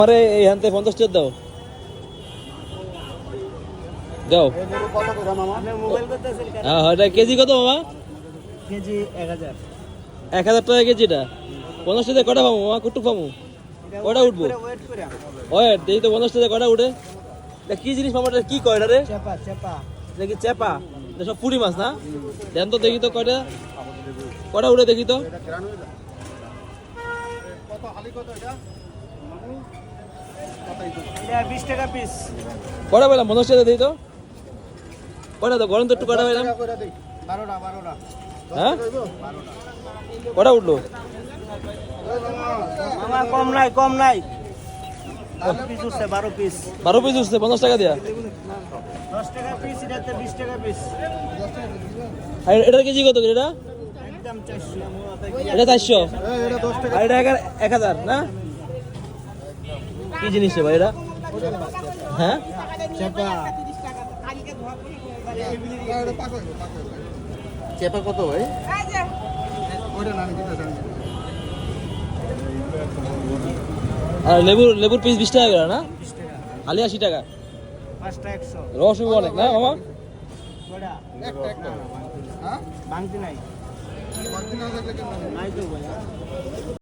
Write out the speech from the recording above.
আরে এই হাতে 50 টাকা দাও দাও। কত করে মামা? আপনি মোবাইল করতেছেন কেন? হ্যাঁ এটা কেজি কত মামা? কেজি 1000। 1000 টাকা কেজি এটা। 50 টাকা কটা পাবো মামা? কত পাবো? কটা উঠবো? ওয়েট করে। ওয়েট দেই তো 50 টাকা কটা উঠে? এটা কি জিনিস মামা? এটা কি কয় এটা রে? চেপা চেপা। এটা কি চেপা? এটা সব পুরি মাছ না? দেন তো দেখি তো কয়টা কটা উঠে দেখি তো। কত হালি কত এটা? এটা 20 টাকা পিস। কটা পেলাম? 50 টাকা দেই তো। কটা তো গরম তো একটু কটা পেলাম? 12টা। হ্যাঁ কটা উঠলো? মামা কম নাই 12 পিস উঠছে 12 পিস। 12 পিস উঠছে 50 টাকা দিয়া। 10 টাকা পিস, এটাতে 20 টাকা পিস। আর এটার কেজি কত করে এটা? একদম 400। এটা 400 এটা 10 টাকা। আর এটা 1000 না? কি জিনিস রে ভাই এটা? হ্যাঁ চেপা। চেপা কত ভাই? আর লেবুর পিস 20 টাকা করে না? 20 টাকা। খালি 80 টাকা। 5টা 100। রস অনেক না মামা? কয়টা? একটা। হ্যাঁ? ভাঙতি নাই। নাই তো ভাই।